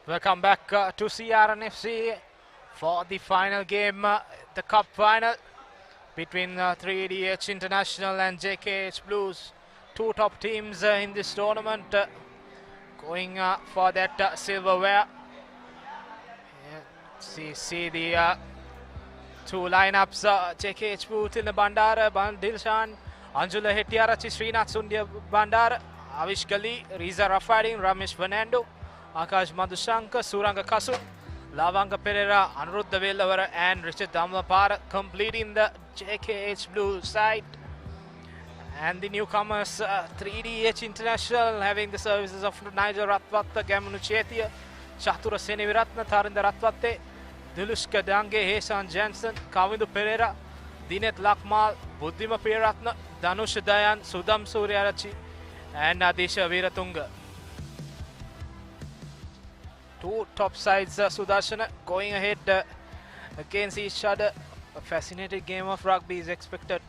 Welcome back to CR&FC for the final game, the cup final between 3DH International and JKH Blues. Two top teams in this tournament going for that silverware. See the two lineups, JKH Booth in the Bandara, Dilshan, Anjula Hettiarachi, Srinath Sundya Bandara, Avish Gali, Riza Rafadin, Ramesh Fernando, Akash Madhushanka, Suranga Kasu, Lavanga Pereira, Anuruddha Velavara and Richard Damlapara completing the JKH Blue side. And the newcomers, 3DH International, having the services of Nigel Ratwatta, Gamunu Chetia, Chatura Seneviratna, Tharinda Ratwatte, Dilushka Dange, Hesan Jansen, Kavindu Pereira, Dinet Lakmal, Buddhima Piratna, Danush Dayan, Sudam Suryarachi, and Adisha Viratunga. Two top sides, Sudarshana going ahead against each other. A fascinating game of rugby is expected.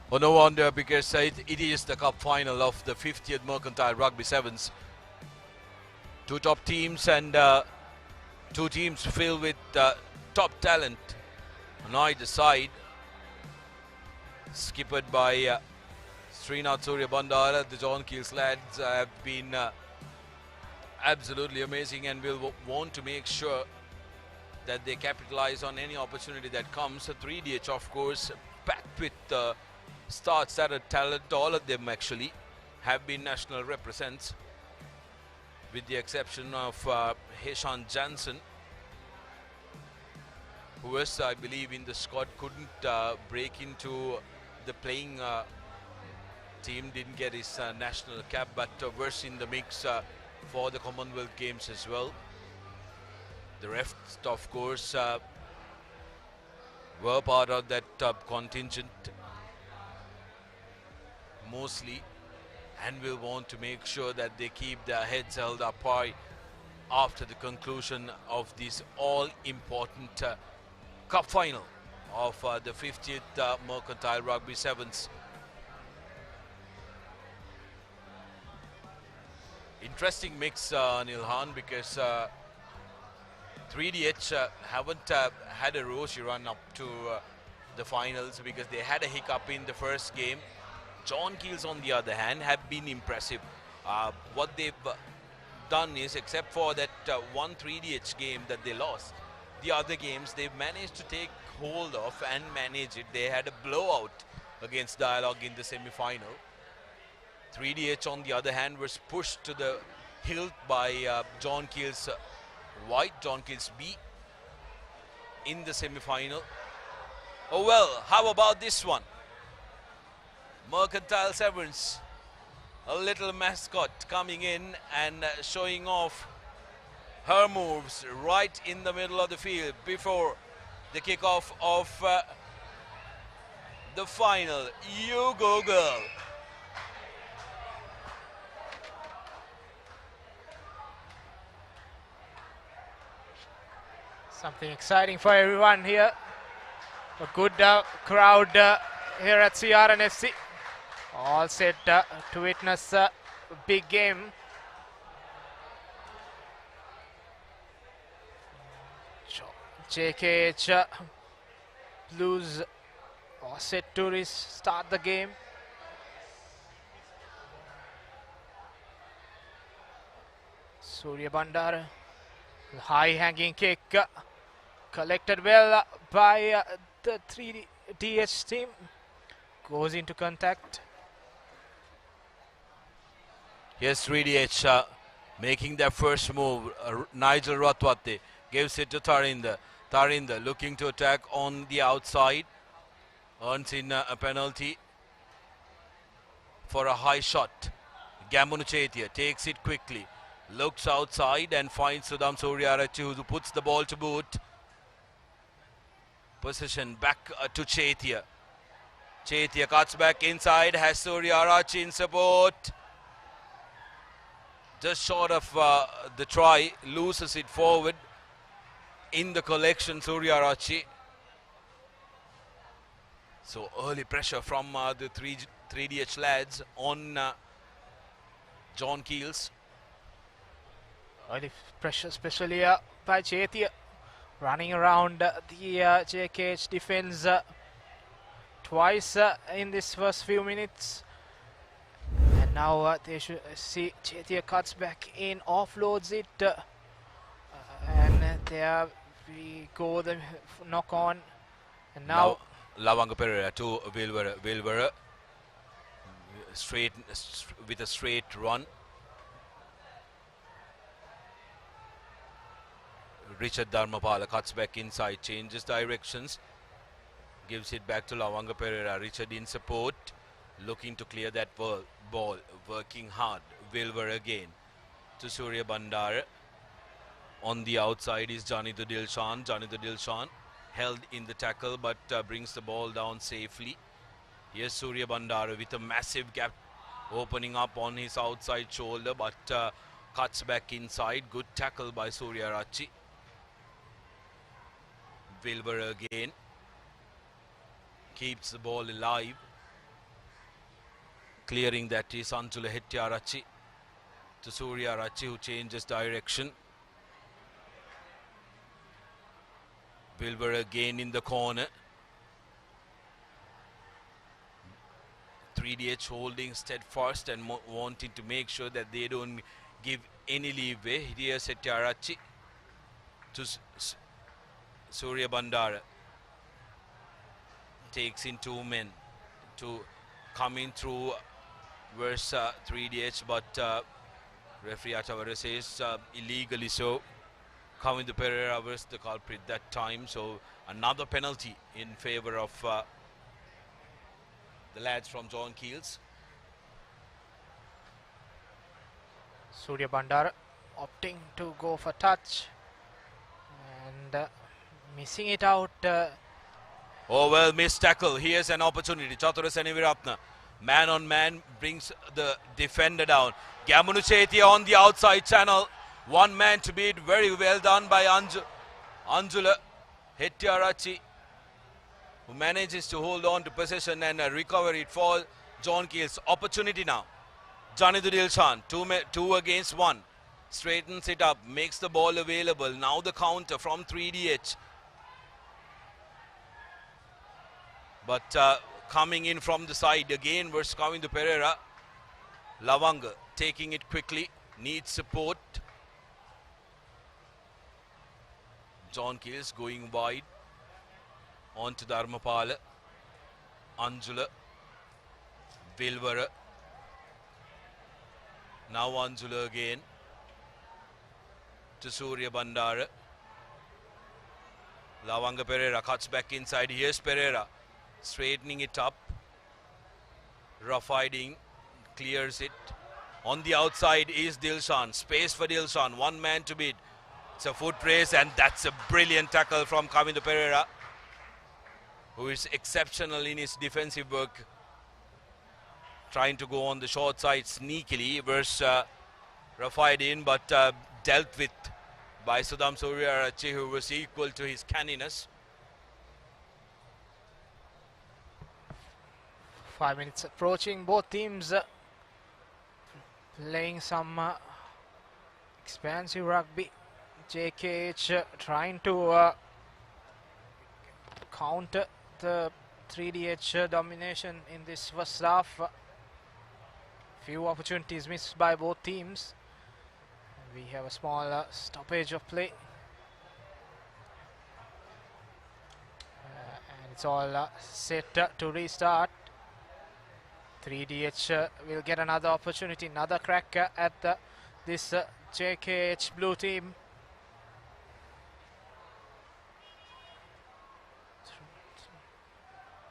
Oh, no wonder, because it is the cup final of the 50th Mercantile Rugby Sevens. Two top teams and two teams filled with top talent on either side. Skippered by Srinath Surya Bandara, the John Keells lads have been absolutely amazing and will want to make sure that they capitalize on any opportunity that comes. 3DH, of course, packed with star-studded talent. All of them actually have been national represents, with the exception of Heshan Jansen, who was, I believe, in the squad, couldn't break into the playing team, didn't get his national cap, but was in the mix for the Commonwealth Games as well. The rest, of course, were part of that contingent mostly, and will want to make sure that they keep their heads held up high after the conclusion of this all-important cup final of the 50th Mercantile Rugby Sevens. Interesting mix, Nilhan, because 3DH haven't had a rosy run up to the finals, because they had a hiccup in the first game. John Keells, on the other hand, have been impressive. What they've done is, except for that one 3DH game that they lost, the other games they've managed to take hold of and manage it. They had a blowout against Dialogue in the semi-final. 3DH, on the other hand, was pushed to the hilt by John Keells White, John Keells B, in the semi-final. Oh well, how about this one? Mercantile Sevens, a little mascot coming in and showing off her moves right in the middle of the field before the kickoff of the final. You go, girl. Something exciting for everyone here. A good crowd here at CR&FC. All set to witness a big game. JKH Blues are set to start the game. Surya Bandara, high hanging kick, collected well by the 3DH team. Goes into contact. Yes, 3DH making their first move. Nigel Ratwatte gives it to Tharinda. Tharinda looking to attack on the outside. Earns in a penalty for a high shot. Gambunu Chetia takes it quickly. Looks outside and finds Sudam Suryarachi, who puts the ball to boot. Possession back to Chetia. Chetia cuts back inside, has Suryarachi in support. Just short of the try, loses it forward in the collection, Suryarachi. So early pressure from the 3DH lads on John Keells. Early pressure, especially by Chetia, running around the JKH defense twice in this first few minutes. And now they should see Chetia cuts back in, offloads it, and there we go, the knock on. And now Lavanga Pereira to Wilbur straight with a straight run. Richard Dharmapala cuts back inside, changes directions, gives it back to Lavanga Pereira. Richard in support, looking to clear that ball, working hard. Wilbur again to Surya Bandara. On the outside is Janitha Dilshan. Janitha Dilshan held in the tackle but brings the ball down safely. Here's Surya Bandara with a massive gap opening up on his outside shoulder, but cuts back inside. Good tackle by Surya Rachi. Wilbur again keeps the ball alive. Clearing that is Anjula Hettiarachi to Surya Rachi, who changes direction. Wilbur again in the corner. 3DH holding steadfast and wanting to make sure that they don't give any leeway. Here's Hettiarachi to Surya Bandara. Takes in 2 men to coming through versus 3DH, but referee Atavara says illegally so. Kavindu Pereira was the culprit that time, so another penalty in favor of the lads from John Keells. Surya Bandara opting to go for touch and missing it out. Oh well, missed tackle. Here's an opportunity. Chaturaseni Viratna, man on man, brings the defender down. Gamunu Chetia on the outside channel. One man to beat. Very well done by Anjula Hettiarachi, who manages to hold on to possession and recover it for John Keells. Opportunity now. Janitha Dilshan, 2 against 1. Straightens it up, makes the ball available. Now the counter from 3DH. But coming in from the side again versus Kavindu Pereira. Lavanga taking it quickly, needs support. John Keells going wide on to Dharmapala. Anjula, Vilvara. Now Anjula again to Surya Bandara. Lavanga Pereira cuts back inside. Here's Pereira straightening it up. Rough hiding, clears it. On the outside is Dilshan. Space for Dilshan. One man to beat. It's a foot race, and that's a brilliant tackle from Kavindu Pereira, who is exceptional in his defensive work. Trying to go on the short side sneakily versus Rafaid in, but dealt with by Sudham Suryarachi, who was equal to his canniness. 5 minutes approaching, both teams playing some expansive rugby. JKH trying to counter the 3DH domination in this first half. Few opportunities missed by both teams. We have a small stoppage of play. And it's all set to restart. 3DH will get another opportunity, another crack at this JKH blue team.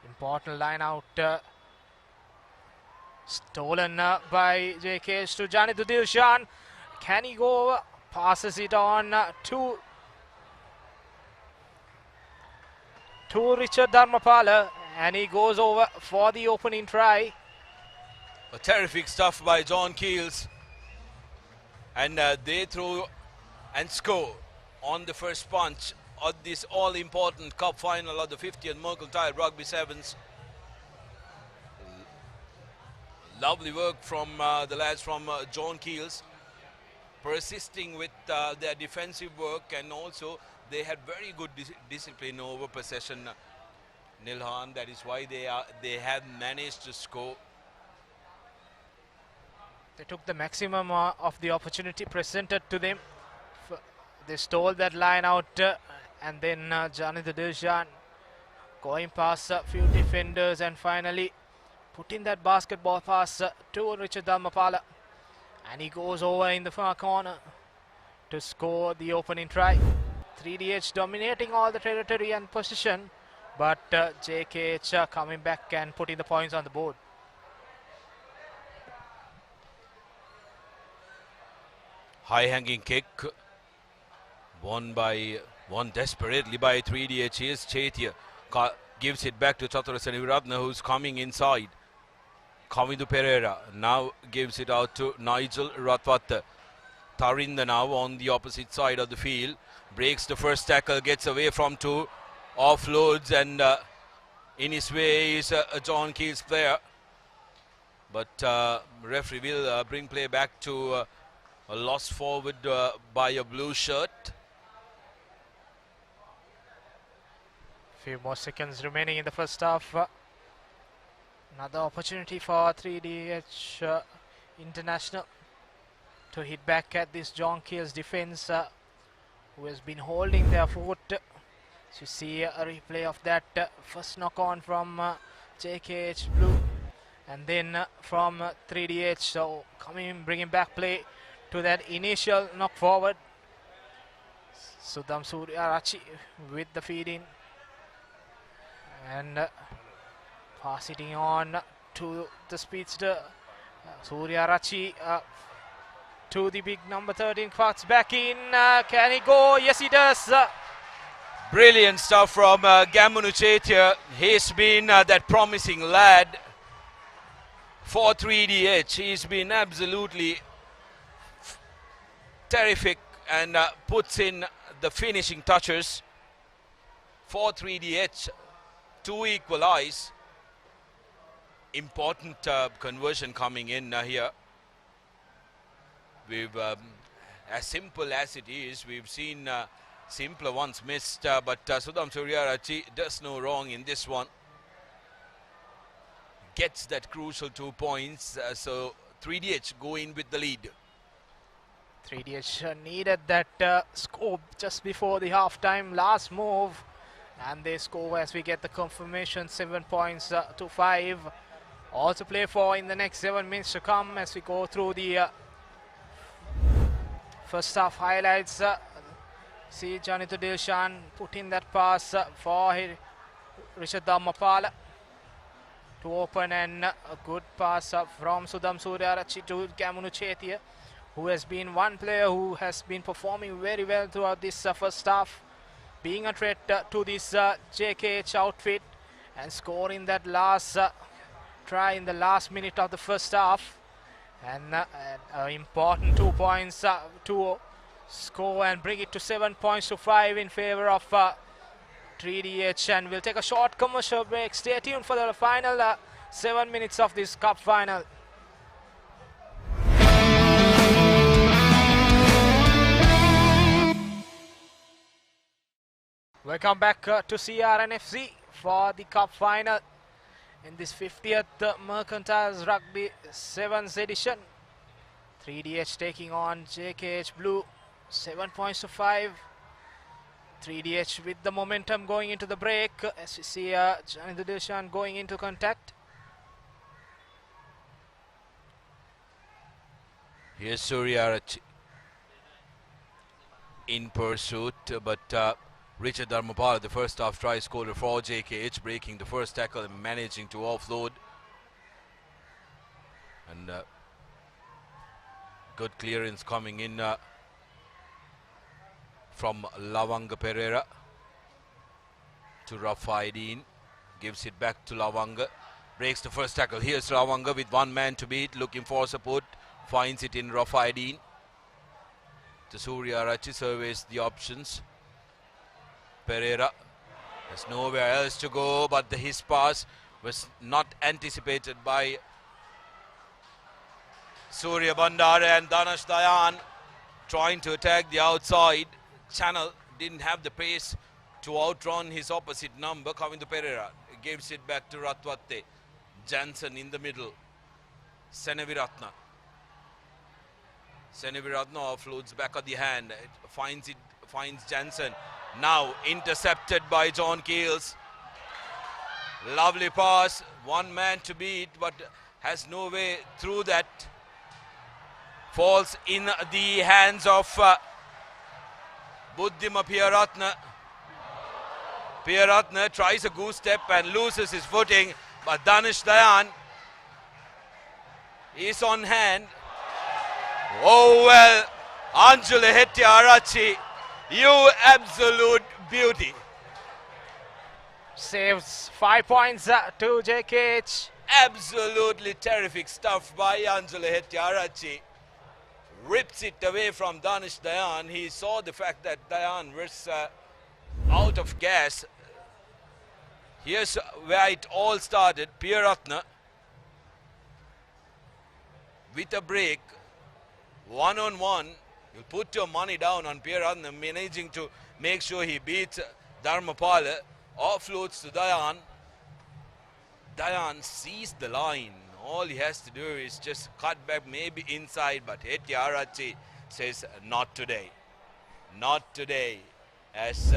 Important line out. Stolen by JKH to Janitha Dilshan. Can he go over? Passes it on to Richard Dharmapala, and he goes over for the opening try. A terrific stuff by John Keells, and they throw and score on the first punch of this all-important cup final of the 50th Mercantile Rugby Sevens. Lovely work from the lads from John Keells, persisting with their defensive work, and also they had very good discipline over possession, Nilhan. That is why they have managed to score. They took the maximum of the opportunity presented to them. They stole that line out, and then Janitha Dilshan going past a few defenders and finally putting that basketball pass to Richard Dharmapala. And he goes over in the far corner to score the opening try. 3DH dominating all the territory and position, but JKH coming back and putting the points on the board. High hanging kick won desperately by 3DH. Here's Chaitya, gives it back to Chaturasani Viratna, who's coming inside. Kavindu Pereira now gives it out to Nigel Ratwat. Tarinda now on the opposite side of the field, breaks the first tackle, gets away from two, offloads, and in his way is a John Keells player. But referee will bring play back to a lost forward by a blue shirt. Few more seconds remaining in the first half. Another opportunity for 3DH International to hit back at this John Keells defense, who has been holding their fort. So you see a replay of that first knock on from JKH Blue, and then from 3DH. So bringing back play to that initial knock forward. Sudham Suryarachi with the feed in and pass it on to the speedster Suryarachi to the big number 13, cuts back in. Can he go? Yes, he does. Brilliant stuff from Gamunu Chaitya. He's been that promising lad for 3DH. He's been absolutely terrific and puts in the finishing touches for 3DH to equalize. Important conversion coming in here. We've, as simple as it is, we've seen simpler ones missed, but Sudham Suryarachi does no wrong in this one. Gets that crucial 2 points, so 3DH go in with the lead. 3DH needed that score just before the half-time last move, and they score as we get the confirmation, 7 points to 5. All to play for in the next 7 minutes to come as we go through the first half highlights. See Janitha Dilshan putting that pass for Richard Dharmapala to open, and a good pass from Sudham Suryarachi to Gamunu Chaitya, who has been one player who has been performing very well throughout this first half, being a threat to this JKH outfit and scoring that last try in the last minute of the first half, and important 2 points to score and bring it to 7 points to 5 in favor of 3DH. And we'll take a short commercial break. Stay tuned for the final 7 minutes of this cup final. Welcome back to CR&FC for the cup final in this 50th Mercantile Rugby 7th edition. 3DH taking on JKH Blue, 7 points to 5. 3DH with the momentum going into the break as we see Janitha Dilshan going into contact. Here's Suryarachi in pursuit, but Richard Dharmapala, the first half try scorer for JKH, breaking the first tackle and managing to offload. And good clearance coming in from Lavanga Pereira to Rafaideen. Gives it back to Lavanga. Breaks the first tackle. Here's Lavanga with one man to beat, looking for support. Finds it in Rafaideen. To Suryarachi, surveys the options. Pereira has nowhere else to go, but his pass was not anticipated by Surya Bandare, and Danash Dayan trying to attack the outside. Channel didn't have the pace to outrun his opposite number. Kavindu Pereira gives it back to Ratwatte. Jansen in the middle. Seneviratna. Seneviratna offloads back of the hand. It finds Jansen. Now intercepted by John Keells. Lovely pass. One man to beat, but has no way through that. Falls in the hands of Buddhima Piyaratna. Piyaratna tries a goose step and loses his footing, but Danish Dayan is on hand. Oh well, Anjula Hettiarachi, you absolute beauty. Saves 5 points to JKH. Absolutely terrific stuff by Anjula Hettiarachi. Rips it away from Danish Dayan. He saw the fact that Dayan was out of gas. Here's where it all started. Piyaratna with a break, one-on-one. You put your money down on Piyaratna, managing to make sure he beats Dharmapala. Offloads to Dayan. Dayan sees the line. All he has to do is just cut back, maybe inside, but Hettiarachi says, not today. Not today. As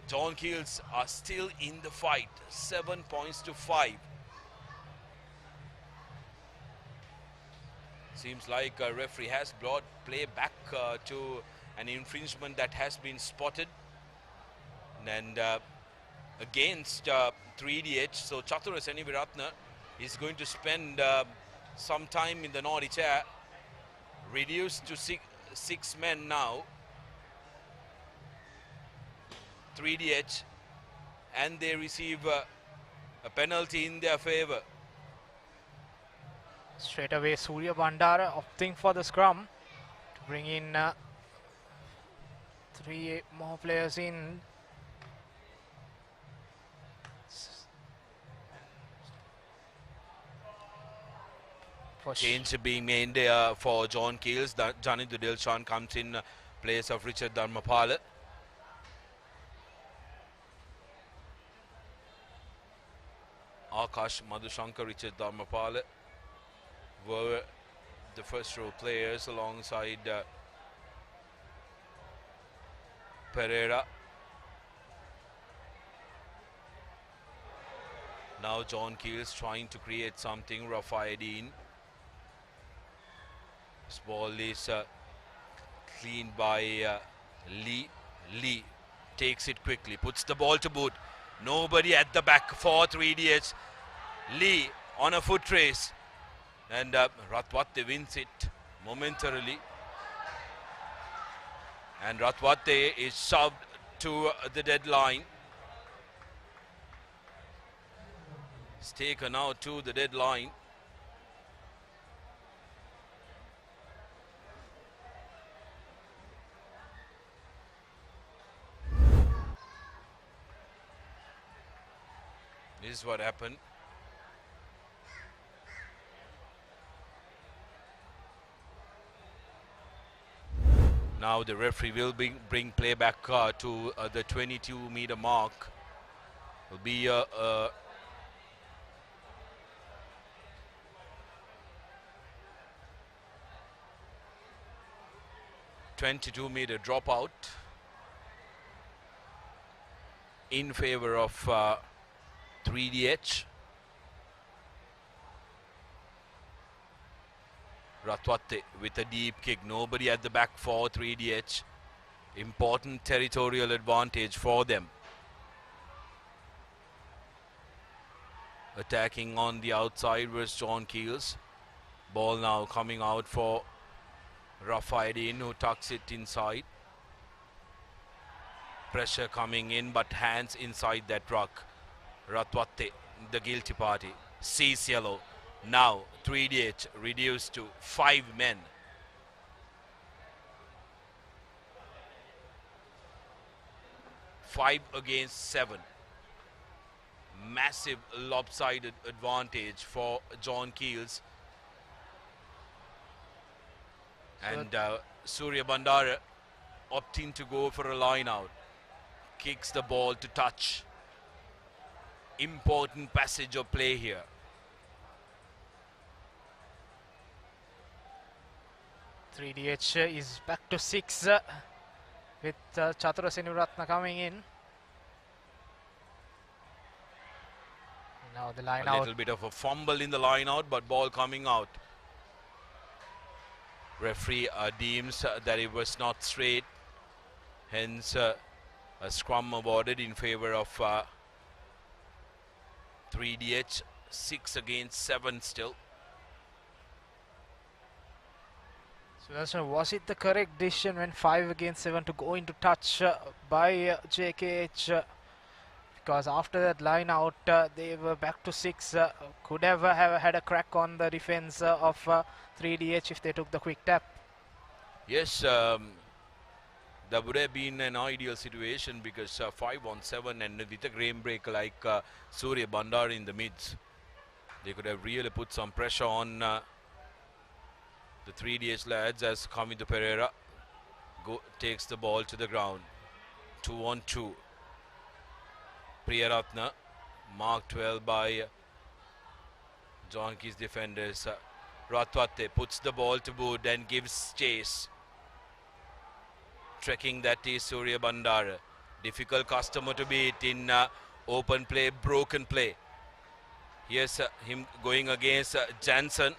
John Keells are still in the fight. 7 points to 5. Seems like a referee has brought play back to an infringement that has been spotted. And against 3DH, so Chatura Seneviratna is going to spend some time in the naughty chair, reduced to six men now. 3DH, and they receive a penalty in their favor. Straight away, Surya Bandara opting for the scrum to bring in 3 more players in. Change being made for John Keells. Jani Dilshan comes in place of Richard Dharmapala. Akash Madhushankar, Richard Dharmapala were the first row players alongside Pereira. Now John Keells trying to create something. Rafaedin. This ball is cleaned by Lee. Lee takes it quickly, puts the ball to boot. Nobody at the back for 3DH. Lee on a foot race. And Ratwatte wins it momentarily. And Ratwatte is shoved to the deadline. It's taken out to the deadline. This is what happened. Now the referee will bring play back to the 22-meter mark. Will be a 22-meter dropout in favor of 3DH. Ratwatte with a deep kick. Nobody at the back for 3DH. Important territorial advantage for them. Attacking on the outside was John Keells. Ball now coming out for Rafaedin, who tucks it inside. Pressure coming in, but hands inside that ruck. Ratwatte, the guilty party, sees yellow. Now 3DH reduced to 5 men. Five against 7. Massive lopsided advantage for John Keells. And Surya Bandara opting to go for a line out. Kicks the ball to touch. Important passage of play here. .3DH is back to 6 with Chatura Senivaratna coming in. Now the line out. A little bit of a fumble in the line out, but ball coming out. Referee deems that it was not straight. Hence a scrum awarded in favor of 3DH. 6 against 7 still. So was it the correct decision when 5 against 7 to go into touch by JKH? Because after that line out, they were back to 6. Could have had a crack on the defense of 3DH if they took the quick tap. Yes, that would have been an ideal situation because 5 on 7 and with a game break like Surya Bandar in the mids, they could have really put some pressure on the 3DH lads as Kamindu Pereira takes the ball to the ground. 2 on 2. Priyaratna, marked well by John Keys defenders. Ratwate puts the ball to Bood and gives chase. Trekking that is Surya Bandar. Difficult customer to beat in open play, broken play. Here's him going against Jansen,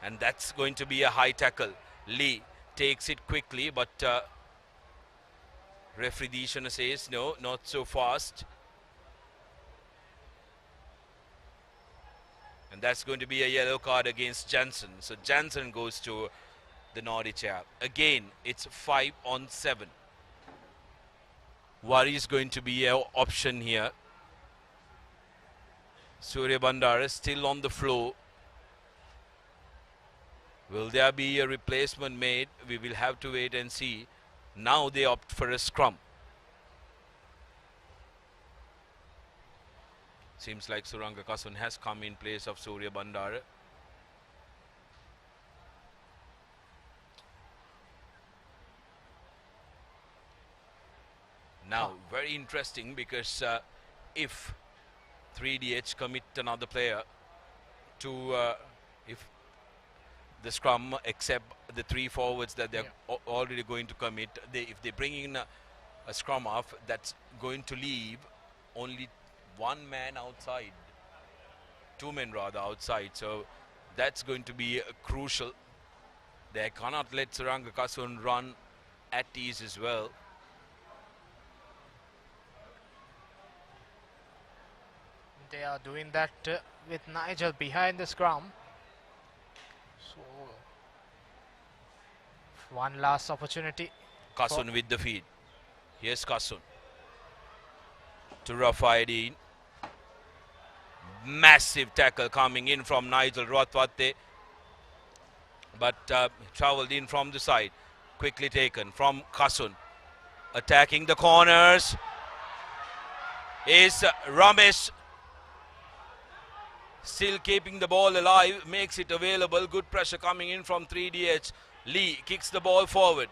and that's going to be a high tackle. Lee takes it quickly, but referee Dishana says no, not so fast. And that's going to be a yellow card against Jansen. So Jansen goes to the naughty chair. Again, it's 5 on 7. Worry is going to be an option here. Surya Bandara still on the floor. Will there be a replacement made? We will have to wait and see. Now they opt for a scrum. Seems like Suranga Kasun has come in place of Surya Bandara. Now, very interesting because if 3DH commit another player to if the scrum except the 3 forwards that they're already going to commit, if they bring in a scrum off, that's going to leave only 1 man outside, 2 men rather outside. So that's going to be crucial. They cannot let Suranga Kasun run at ease as well. They are doing that with Nigel behind the scrum. So, one last opportunity. Kasun with the feed. Here's Kasun to Rafaedin. Massive tackle coming in from Nigel Ratwate, but travelled in from the side. Quickly taken from Kasun. Attacking the corners is Ramesh. Still keeping the ball alive, makes it available. Good pressure coming in from 3DH. Lee kicks the ball forward.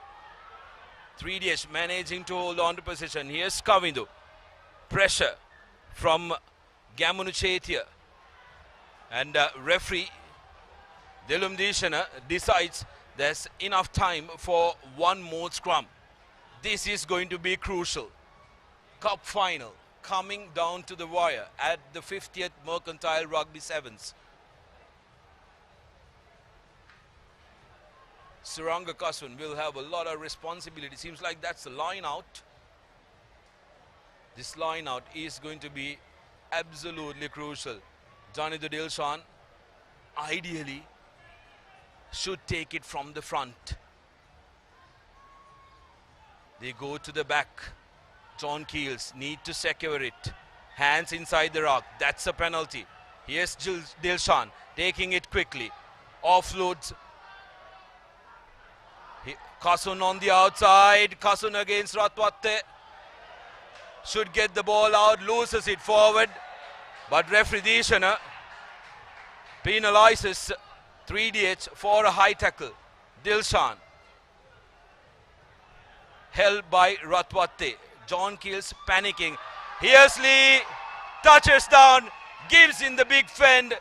3DH managing to hold on to position. Here's Kavindu. Pressure from Gamunu Chetia. And referee Delum Dishana decides there's enough time for 1 more scrum. This is going to be crucial. Cup final coming down to the wire at the 50th Mercantile Rugby Sevens. Suranga Kasun will have a lot of responsibility. Seems like that's the line out. This line out is going to be absolutely crucial. Janidu Dilshan ideally should take it from the front. They go to the back. John Keells need to secure it. Hands inside the rock. That's a penalty. Here's Dilshan taking it quickly. Offloads. Kasun on the outside. Kasun against Ratwate. Should get the ball out. Loses it forward. But referee Dishana penalizes 3DH for a high tackle. Dilshan held by Ratwatte. John Keells panicking. Here's Lee, touches down, gives in the big fend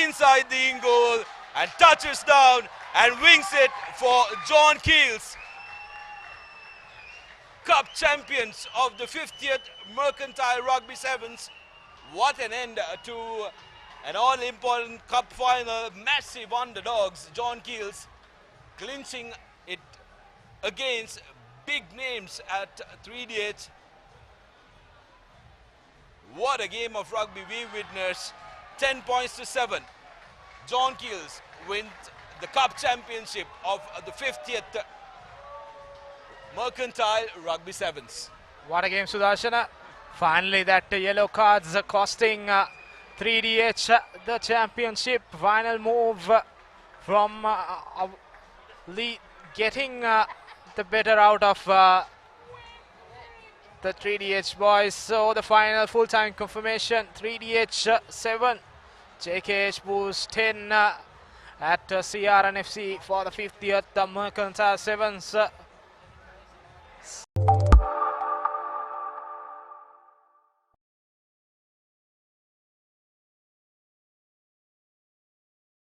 inside the in goal and touches down and wings it for John Keells. Cup champions of the 50th Mercantile Rugby Sevens. What an end to an all-important cup final. Massive underdogs. John Keells clinching it against big names at 3DH. What a game of rugby we witnessed. 10 points to 7. John Keells wins the cup championship of the 50th Mercantile Rugby Sevens. What a game, Sudarshana. Finally, that yellow cards costing 3DH the championship. Final move from Lee getting the better out of the 3DH boys. So the final full-time confirmation, 3DH 7, JKH Boost 10 at CR&FC for the 50th Mercantile Sevens.